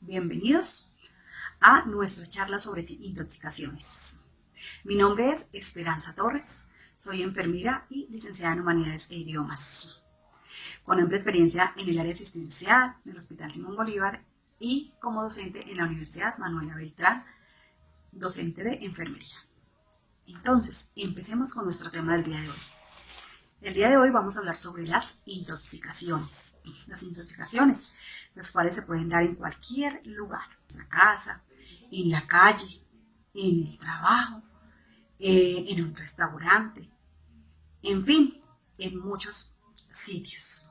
Bienvenidos a nuestra charla sobre intoxicaciones. Mi nombre es Esperanza Torres, soy enfermera y licenciada en Humanidades e Idiomas, con amplia experiencia en el área asistencial del Hospital Simón Bolívar y como docente en la Universidad Manuela Beltrán, docente de enfermería. Entonces, empecemos con nuestro tema del día de hoy. El día de hoy vamos a hablar sobre las intoxicaciones. Las intoxicaciones, las cuales se pueden dar en cualquier lugar, en la casa, en la calle, en el trabajo, en un restaurante, en fin, en muchos sitios.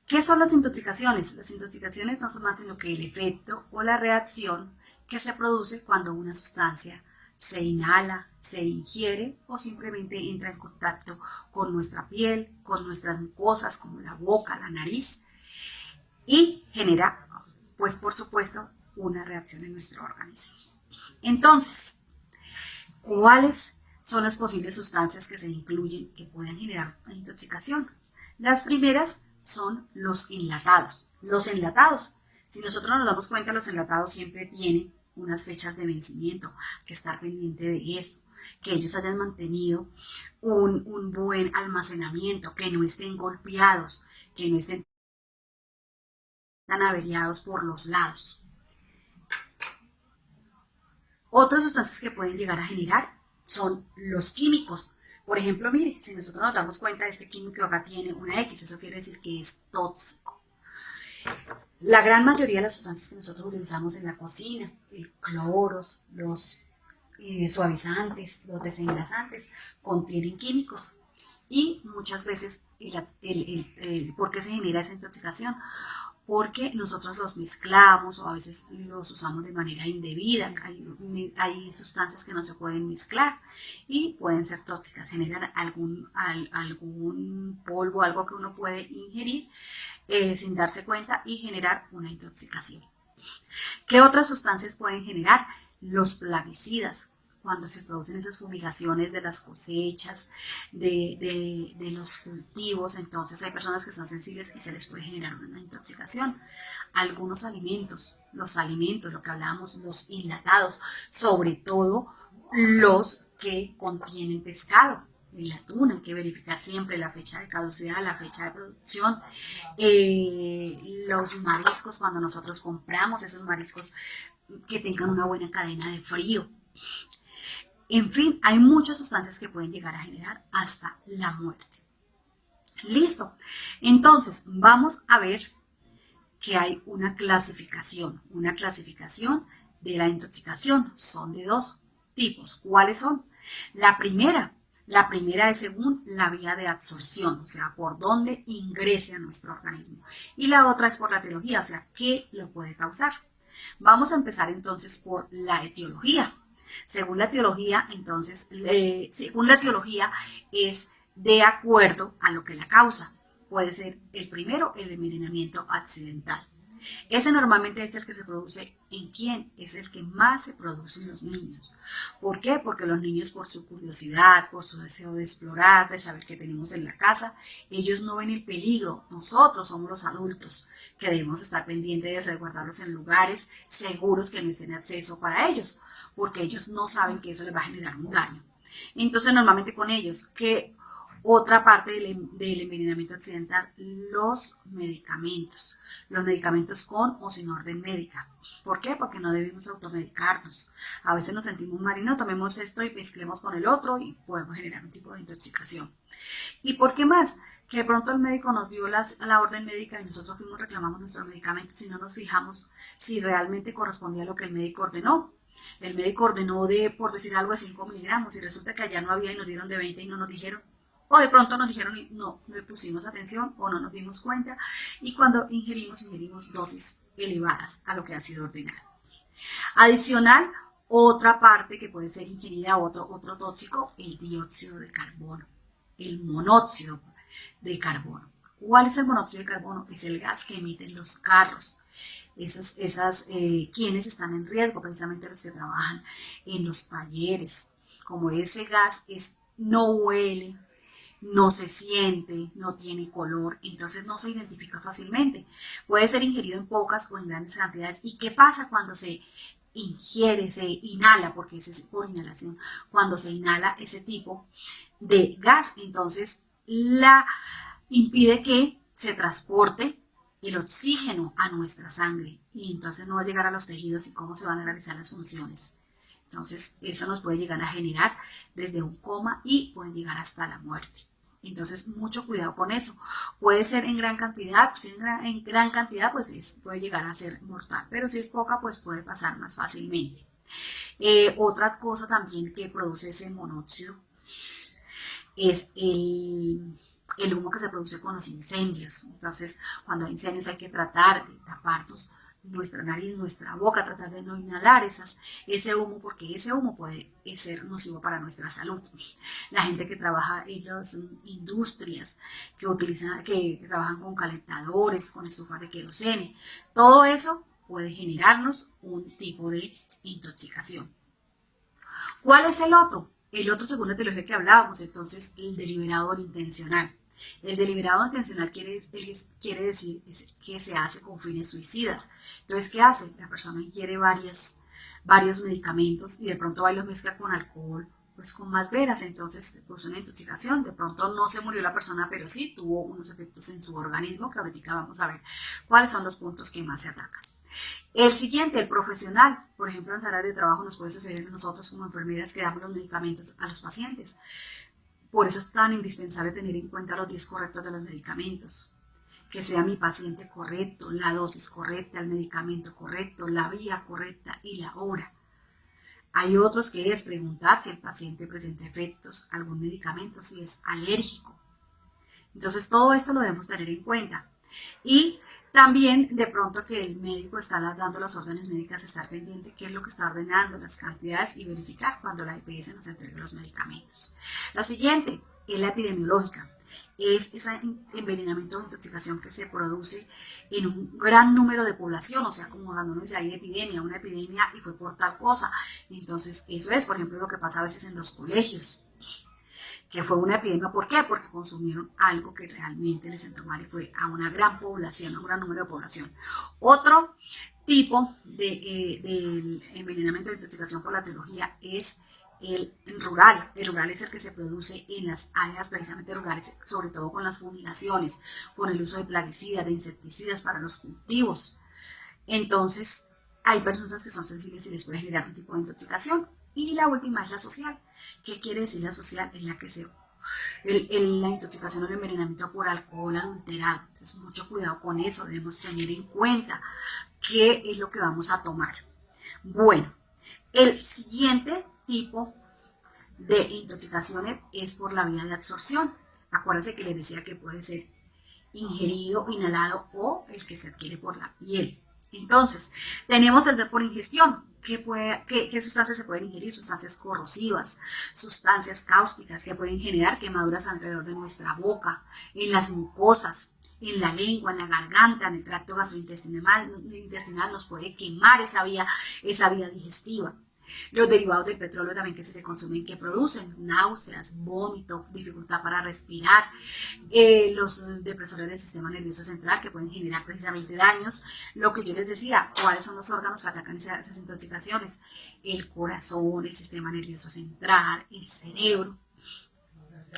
¿Qué son las intoxicaciones? Las intoxicaciones no son más sino que el efecto o la reacción que se produce cuando una sustancia se inhala, se ingiere o simplemente entra en contacto con nuestra piel, con nuestras mucosas como la boca, la nariz y genera, pues por supuesto, una reacción en nuestro organismo. Entonces, ¿cuáles son las posibles sustancias que se incluyen que pueden generar una intoxicación? Las primeras son los enlatados. Los enlatados, si nosotros nos damos cuenta, los enlatados siempre tienen unas fechas de vencimiento, hay que estar pendiente de eso, que ellos hayan mantenido un buen almacenamiento, que no estén golpeados, que no estén tan averiados por los lados. Otras sustancias que pueden llegar a generar son los químicos. Por ejemplo, mire, si nosotros nos damos cuenta, este químico acá tiene una X, eso quiere decir que es tóxico. La gran mayoría de las sustancias que nosotros utilizamos en la cocina, el cloros, los suavizantes, los desengrasantes, contienen químicos. Y muchas veces, ¿por qué se genera esa intoxicación? Porque nosotros los mezclamos o a veces los usamos de manera indebida. Hay sustancias que no se pueden mezclar y pueden ser tóxicas, generan algún polvo, algo que uno puede ingerir sin darse cuenta y generar una intoxicación. ¿Qué otras sustancias pueden generar? Los plaguicidas, cuando se producen esas fumigaciones de las cosechas, de los cultivos, entonces hay personas que son sensibles y se les puede generar una intoxicación. Algunos alimentos, lo que hablábamos, los enlatados, sobre todo los que contienen pescado. El atún, hay que verificar siempre la fecha de caducidad, la fecha de producción. Los mariscos, cuando nosotros compramos esos mariscos, que tengan una buena cadena de frío. En fin, hay muchas sustancias que pueden llegar a generar hasta la muerte. Listo. Entonces, vamos a ver que hay una clasificación de la intoxicación. Son de dos tipos. ¿Cuáles son? La primera es según la vía de absorción, o sea, por dónde ingrese a nuestro organismo. Y la otra es por la etiología, o sea, ¿qué lo puede causar? Vamos a empezar entonces por la etiología. Según la etiología, entonces, según la etiología es de acuerdo a lo que la causa. Puede ser el primero, el envenenamiento accidental. Ese normalmente es el que se produce en quién, es el que más se produce en los niños. ¿Por qué? Porque los niños por su curiosidad, por su deseo de explorar, de saber qué tenemos en la casa, ellos no ven el peligro. Nosotros somos los adultos que debemos estar pendientes de eso, de guardarlos en lugares seguros que no estén acceso para ellos, porque ellos no saben que eso les va a generar un daño. Entonces normalmente con ellos, que otra parte del envenenamiento accidental, los medicamentos con o sin orden médica. ¿Por qué? Porque no debemos automedicarnos. A veces nos sentimos mal y no tomemos esto y mezclemos con el otro y podemos generar un tipo de intoxicación. ¿Y por qué más? Que de pronto el médico nos dio la orden médica y nosotros fuimos reclamamos nuestros medicamentos y no nos fijamos si realmente correspondía a lo que el médico ordenó. El médico ordenó por decir algo, de 5 miligramos y resulta que allá no había y nos dieron de 20 y no nos dijeron. O de pronto nos dijeron y no le pusimos atención o no nos dimos cuenta y cuando ingerimos dosis elevadas a lo que ha sido ordenado. Adicional, otra parte que puede ser ingerida, otro tóxico, el dióxido de carbono, el monóxido de carbono. ¿Cuál es el monóxido de carbono? Es el gas que emiten los carros. Quienes están en riesgo, precisamente los que trabajan en los talleres. Como ese gas no huele, no se siente, no tiene color, entonces no se identifica fácilmente. Puede ser ingerido en pocas o en grandes cantidades. ¿Y qué pasa cuando se ingiere, se inhala, porque ese es por inhalación, cuando se inhala ese tipo de gas? Entonces la impide que se transporte el oxígeno a nuestra sangre y entonces no va a llegar a los tejidos y cómo se van a realizar las funciones. Entonces eso nos puede llegar a generar desde un coma y puede llegar hasta la muerte. Entonces, mucho cuidado con eso. Puede ser en gran cantidad, pues en gran cantidad, pues puede llegar a ser mortal, pero si es poca, pues puede pasar más fácilmente. Otra cosa también que produce ese monóxido es el humo que se produce con los incendios. Entonces, cuando hay incendios hay que tratar de taparnos nuestra nariz, nuestra boca, tratar de no inhalar ese humo, porque ese humo puede ser nocivo para nuestra salud. La gente que trabaja en las industrias, que trabajan con calentadores, con estufas de querosene, todo eso puede generarnos un tipo de intoxicación. ¿Cuál es el otro? El otro, según la teología que hablábamos, entonces, el deliberado o el intencional. El deliberado intencional quiere decir que se hace con fines suicidas. Entonces, ¿qué hace? La persona ingiere varios medicamentos y de pronto va y los mezcla con alcohol, pues con más veras, entonces pues una intoxicación. De pronto no se murió la persona, pero sí tuvo unos efectos en su organismo, que ahorita vamos a ver cuáles son los puntos que más se atacan. El siguiente, el profesional. Por ejemplo, en las áreas de trabajo nos puede suceder a nosotros como enfermeras que damos los medicamentos a los pacientes. Por eso es tan indispensable tener en cuenta los 10 correctos de los medicamentos. Que sea mi paciente correcto, la dosis correcta, el medicamento correcto, la vía correcta y la hora. Hay otros que es preguntar si el paciente presenta efectos, algún medicamento, si es alérgico. Entonces todo esto lo debemos tener en cuenta. Y también de pronto que el médico está dando las órdenes médicas, estar pendiente qué es lo que está ordenando, las cantidades y verificar cuando la EPS nos entregue los medicamentos. La siguiente es la epidemiológica. Es ese envenenamiento o intoxicación que se produce en un gran número de población, o sea, como cuando uno dice hay una epidemia y fue por tal cosa. Entonces, eso es, por ejemplo, lo que pasa a veces en los colegios, que fue una epidemia. ¿Por qué? Porque consumieron algo que realmente les sentó mal y fue a una gran población, a un gran número de población. Otro tipo de envenenamiento de intoxicación por la teología es el rural. El rural es el que se produce en las áreas precisamente rurales, sobre todo con las fumigaciones, con el uso de plaguicidas, de insecticidas para los cultivos. Entonces, hay personas que son sensibles y les puede generar un tipo de intoxicación. Y la última es la social. ¿Qué quiere decir la social? En la que la intoxicación o el envenenamiento por alcohol adulterado. Entonces, mucho cuidado con eso. Debemos tener en cuenta qué es lo que vamos a tomar. Bueno, el siguiente tipo de intoxicaciones es por la vía de absorción. Acuérdense que les decía que puede ser ingerido, inhalado o el que se adquiere por la piel. Entonces, tenemos el de por ingestión. ¿Qué sustancias se pueden ingerir? Sustancias corrosivas, sustancias cáusticas que pueden generar quemaduras alrededor de nuestra boca, en las mucosas, en la lengua, en la garganta, en el tracto gastrointestinal nos puede quemar esa vía digestiva. Los derivados del petróleo también que se consumen, que producen náuseas, vómitos, dificultad para respirar, los depresores del sistema nervioso central que pueden generar precisamente daños. Lo que yo les decía, ¿cuáles son los órganos que atacan esas intoxicaciones? El corazón, el sistema nervioso central, el cerebro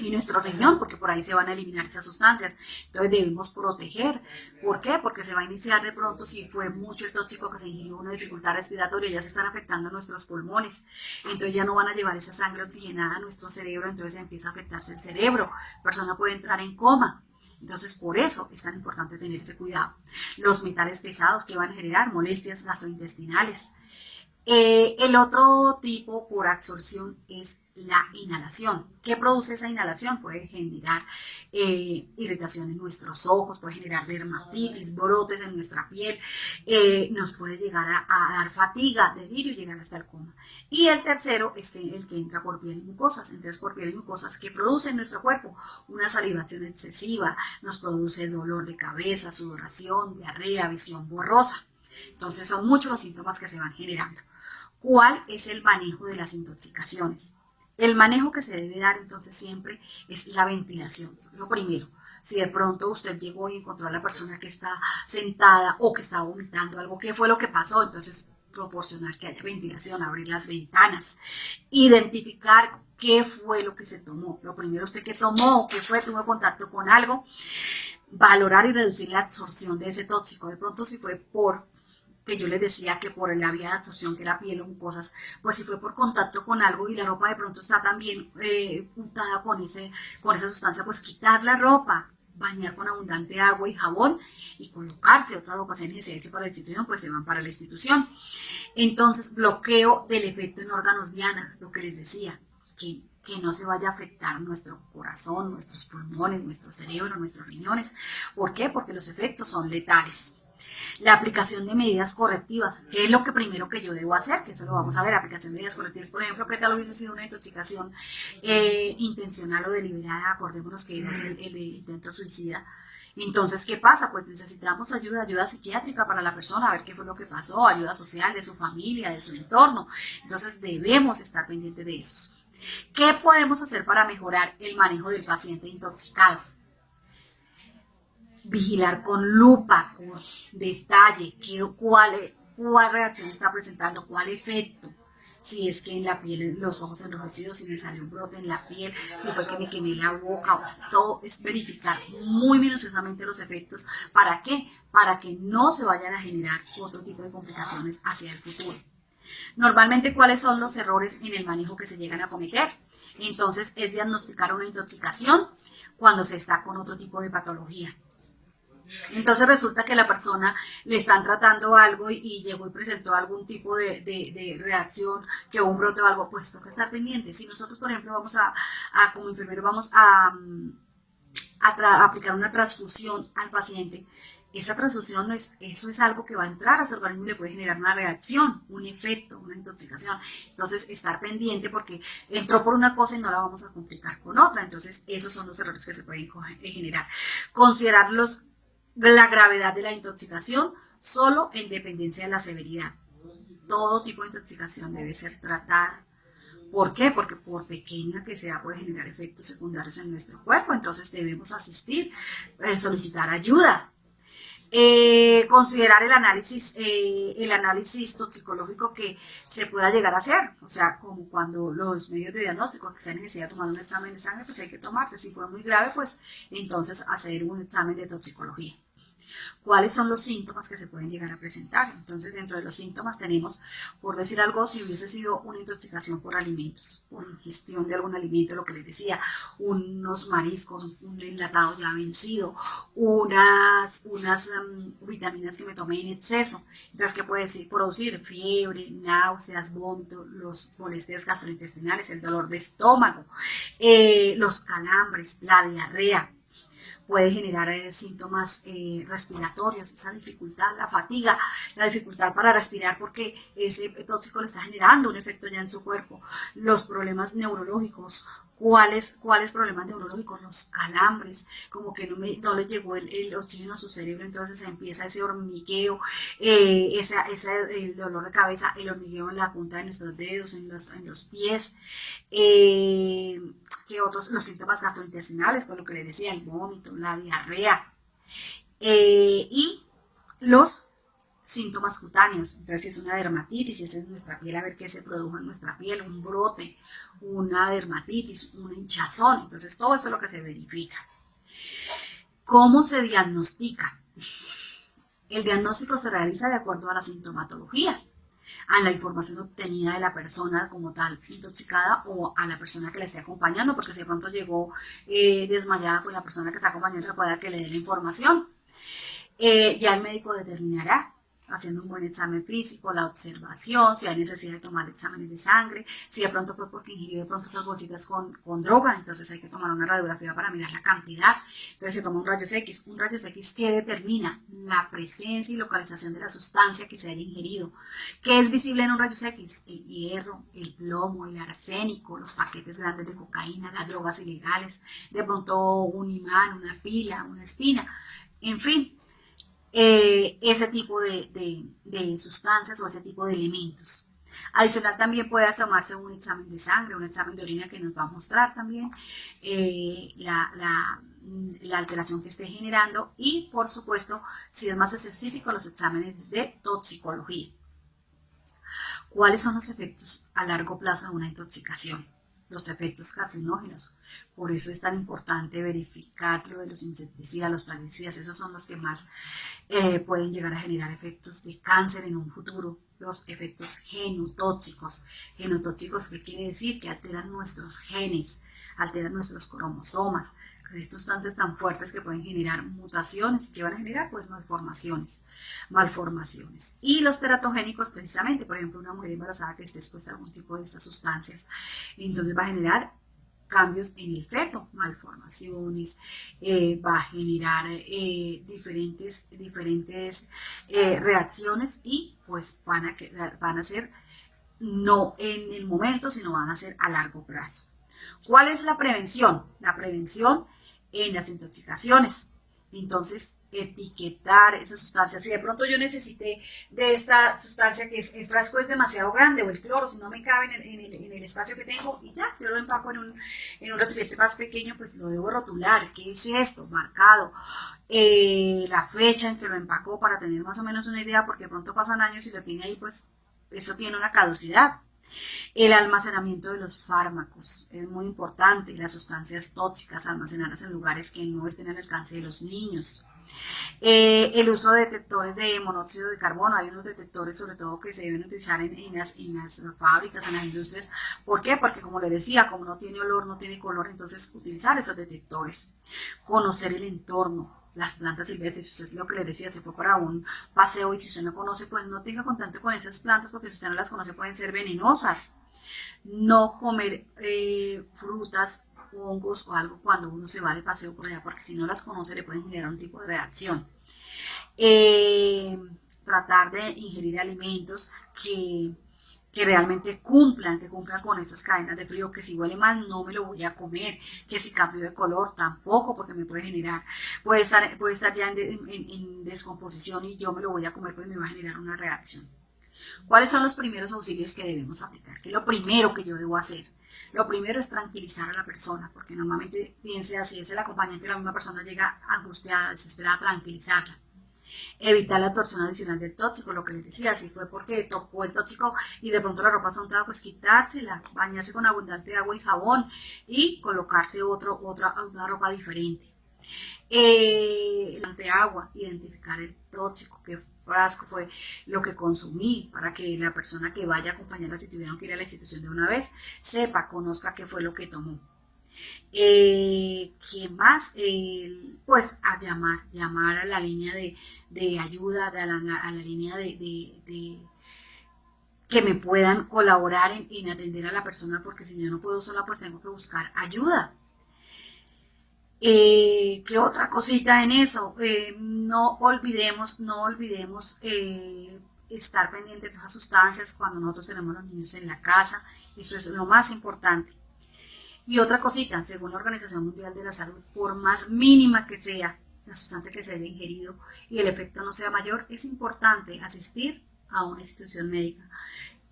y nuestro riñón, porque por ahí se van a eliminar esas sustancias. Entonces debemos proteger. ¿Por qué? Porque se va a iniciar de pronto, si fue mucho el tóxico que se ingirió, una dificultad respiratoria, ya se están afectando nuestros pulmones, entonces ya no van a llevar esa sangre oxigenada a nuestro cerebro, entonces empieza a afectarse el cerebro, la persona puede entrar en coma. Entonces, por eso es tan importante tener ese cuidado. Los metales pesados que van a generar molestias gastrointestinales. El otro tipo por absorción es la inhalación. ¿Qué produce esa inhalación? Puede generar irritación en nuestros ojos, puede generar dermatitis, brotes en nuestra piel, nos puede llegar a dar fatiga, delirio y llegar hasta el coma. Y el tercero es el que entra por piel y mucosas. Entonces, por piel y mucosas, ¿qué produce en nuestro cuerpo? Una salivación excesiva, nos produce dolor de cabeza, sudoración, diarrea, visión borrosa. Entonces, son muchos los síntomas que se van generando. ¿Cuál es el manejo de las intoxicaciones? El manejo que se debe dar entonces siempre es la ventilación. Lo primero, si de pronto usted llegó y encontró a la persona que está sentada o que está vomitando algo, ¿qué fue lo que pasó? Entonces proporcionar que haya ventilación, abrir las ventanas, identificar qué fue lo que se tomó. Lo primero, usted qué tomó, qué fue, tuvo contacto con algo, valorar y reducir la absorción de ese tóxico. De pronto si fue por que yo les decía que por la vía de absorción que la piel o cosas, pues si fue por contacto con algo y la ropa de pronto está también untada con esa sustancia, pues quitar la ropa, bañar con abundante agua y jabón y colocarse otra ropa. Si hay necesidad de irse para la institución, pues se van para la institución. Entonces, bloqueo del efecto en órganos diana, lo que les decía, que no se vaya a afectar nuestro corazón, nuestros pulmones, nuestro cerebro, nuestros riñones. ¿Por qué? Porque los efectos son letales. La aplicación de medidas correctivas, que es lo que primero que yo debo hacer, que eso lo vamos a ver, aplicación de medidas correctivas, por ejemplo, ¿qué tal hubiese sido una intoxicación intencional o deliberada? Acordémonos que era el intento suicida. Entonces, ¿qué pasa? Pues necesitamos ayuda psiquiátrica para la persona, a ver qué fue lo que pasó, ayuda social de su familia, de su entorno. Entonces, debemos estar pendientes de eso. ¿Qué podemos hacer para mejorar el manejo del paciente intoxicado? Vigilar con lupa, con detalle, cuál reacción está presentando, cuál efecto. Si es que en la piel, los ojos enrojecidos, si me salió un brote en la piel, si fue que me quemé la boca, todo es verificar muy minuciosamente los efectos. ¿Para qué? Para que no se vayan a generar otro tipo de complicaciones hacia el futuro. Normalmente, ¿cuáles son los errores en el manejo que se llegan a cometer? Entonces, es diagnosticar una intoxicación cuando se está con otro tipo de patología. Entonces resulta que la persona le están tratando algo y llegó y presentó algún tipo de reacción, que un brote o algo, pues toca estar pendiente. Si nosotros, por ejemplo, vamos como enfermero, vamos a aplicar una transfusión al paciente, esa transfusión eso es algo que va a entrar a su organismo y le puede generar una reacción, un efecto, una intoxicación. Entonces, estar pendiente porque entró por una cosa y no la vamos a complicar con otra. Entonces, esos son los errores que se pueden generar. Considerar la gravedad de la intoxicación solo en dependencia de la severidad. Todo tipo de intoxicación debe ser tratada. ¿Por qué? Porque por pequeña que sea puede generar efectos secundarios en nuestro cuerpo. Entonces debemos asistir, solicitar ayuda. Considerar el análisis toxicológico que se pueda llegar a hacer, o sea, como cuando los medios de diagnóstico que se necesita tomar un examen de sangre, pues hay que tomarse. Si fue muy grave, pues entonces hacer un examen de toxicología. ¿Cuáles son los síntomas que se pueden llegar a presentar? Entonces, dentro de los síntomas tenemos, por decir algo, si hubiese sido una intoxicación por alimentos, por ingestión de algún alimento, lo que les decía, unos mariscos, un enlatado ya vencido, unas vitaminas que me tomé en exceso. Entonces, ¿qué puede producir? Fiebre, náuseas, vómito, los molestias gastrointestinales, el dolor de estómago, los calambres, la diarrea. Puede generar síntomas respiratorios, esa dificultad, la fatiga, la dificultad para respirar porque ese tóxico le está generando un efecto ya en su cuerpo. Los problemas neurológicos, ¿cuáles problemas neurológicos? Los calambres, como que no le llegó el oxígeno a su cerebro, entonces empieza ese hormigueo, el dolor de cabeza, el hormigueo en la punta de nuestros dedos, en los pies. ¿Qué otros? Los síntomas gastrointestinales, por lo que les decía, el vómito, la diarrea, y los síntomas cutáneos. Entonces, si es una dermatitis, si es en nuestra piel, a ver qué se produjo en nuestra piel, un brote, una dermatitis, un hinchazón. Entonces, todo eso es lo que se verifica. ¿Cómo se diagnostica? El diagnóstico se realiza de acuerdo a la sintomatología, a la información obtenida de la persona como tal intoxicada o a la persona que la esté acompañando, porque si de pronto llegó desmayada, pues la persona que está acompañando pueda que le dé la información. Ya el médico determinará, haciendo un buen examen físico, la observación, si hay necesidad de tomar exámenes de sangre, si de pronto fue porque ingirió de pronto esas bolsitas con droga, entonces hay que tomar una radiografía para mirar la cantidad. Entonces se toma un rayos X que determina la presencia y localización de la sustancia que se haya ingerido. ¿Qué es visible en un rayos X? El hierro, el plomo, el arsénico, los paquetes grandes de cocaína, las drogas ilegales, de pronto un imán, una pila, una espina, en fin. Ese tipo de sustancias o ese tipo de elementos. Adicional también puede tomarse un examen de sangre, un examen de orina que nos va a mostrar también la alteración que esté generando y por supuesto, si es más específico, los exámenes de toxicología. ¿Cuáles son los efectos a largo plazo de una intoxicación? Los efectos carcinógenos. Por eso es tan importante verificar lo de los insecticidas, los plaguicidas, esos son los que más pueden llegar a generar efectos de cáncer en un futuro. Los efectos genotóxicos. Genotóxicos, ¿qué quiere decir? Que alteran nuestros genes, alteran nuestros cromosomas. Estas sustancias tan fuertes que pueden generar mutaciones y que van a generar pues malformaciones. Y los teratogénicos precisamente, por ejemplo, una mujer embarazada que esté expuesta a algún tipo de estas sustancias, entonces va a generar cambios en el feto, malformaciones, va a generar diferentes reacciones y pues van a ser no en el momento, sino van a ser a largo plazo. ¿Cuál es la prevención? La prevención en las intoxicaciones. Entonces, etiquetar esas sustancias. Si de pronto yo necesité de esta sustancia que el frasco es demasiado grande o el cloro, si no me cabe en el espacio que tengo y ya, yo lo empaco en un recipiente más pequeño, pues lo debo rotular. ¿Qué es esto? Marcado. La fecha en que lo empacó para tener más o menos una idea, porque de pronto pasan años y lo tiene ahí, pues eso tiene una caducidad. El almacenamiento de los fármacos es muy importante. Las sustancias tóxicas, almacenarlas en lugares que no estén al alcance de los niños. El uso de detectores de monóxido de carbono. Hay unos detectores sobre todo que se deben utilizar en las fábricas, en las industrias. ¿Por qué? Porque como les decía, como no tiene olor, no tiene color, entonces utilizar esos detectores. Conocer el entorno. Las plantas silvestres, si usted es lo que le decía, se fue para un paseo y si usted no conoce, pues no tenga contacto con esas plantas porque si usted no las conoce pueden ser venenosas. No comer frutas, hongos o algo cuando uno se va de paseo por allá porque si no las conoce le pueden generar un tipo de reacción. Tratar de ingerir alimentos que realmente que cumplan con estas cadenas de frío, que si huele mal no me lo voy a comer, que si cambio de color tampoco porque me puede generar, puede estar ya en descomposición y yo me lo voy a comer pues me va a generar una reacción. ¿Cuáles son los primeros auxilios que debemos aplicar? ¿Qué es lo primero que yo debo hacer? Lo primero es tranquilizar a la persona, porque normalmente, piense así, es el acompañante, la misma persona llega angustiada, desesperada, tranquilizarla. Evitar la absorción adicional del tóxico, lo que les decía, si fue porque tocó el tóxico y de pronto la ropa está untada, pues quitársela, bañarse con abundante agua y jabón y colocarse una ropa diferente. Ante agua, identificar el tóxico, qué frasco fue lo que consumí, para que la persona que vaya a acompañarla, si tuvieron que ir a la institución de una vez, sepa, conozca qué fue lo que tomó. ¿Qué más? Pues a llamar a la línea de ayuda, a la línea de que me puedan colaborar en atender a la persona, porque si yo no puedo sola, pues tengo que buscar ayuda. ¿Qué otra cosita en eso? No olvidemos estar pendientes de todas las sustancias cuando nosotros tenemos los niños en la casa. Eso es lo más importante. Y otra cosita, según la Organización Mundial de la Salud, por más mínima que sea la sustancia que se haya ingerido y el efecto no sea mayor, es importante asistir a una institución médica.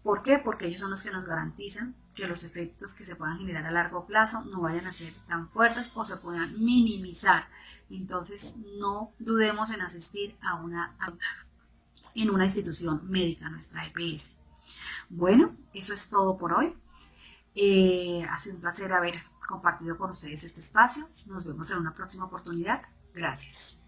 ¿Por qué? Porque ellos son los que nos garantizan que los efectos que se puedan generar a largo plazo no vayan a ser tan fuertes o se puedan minimizar. Entonces, no dudemos en asistir en una institución médica, nuestra EPS. Bueno, eso es todo por hoy. Ha sido un placer haber compartido con ustedes este espacio. Nos vemos en una próxima oportunidad. Gracias.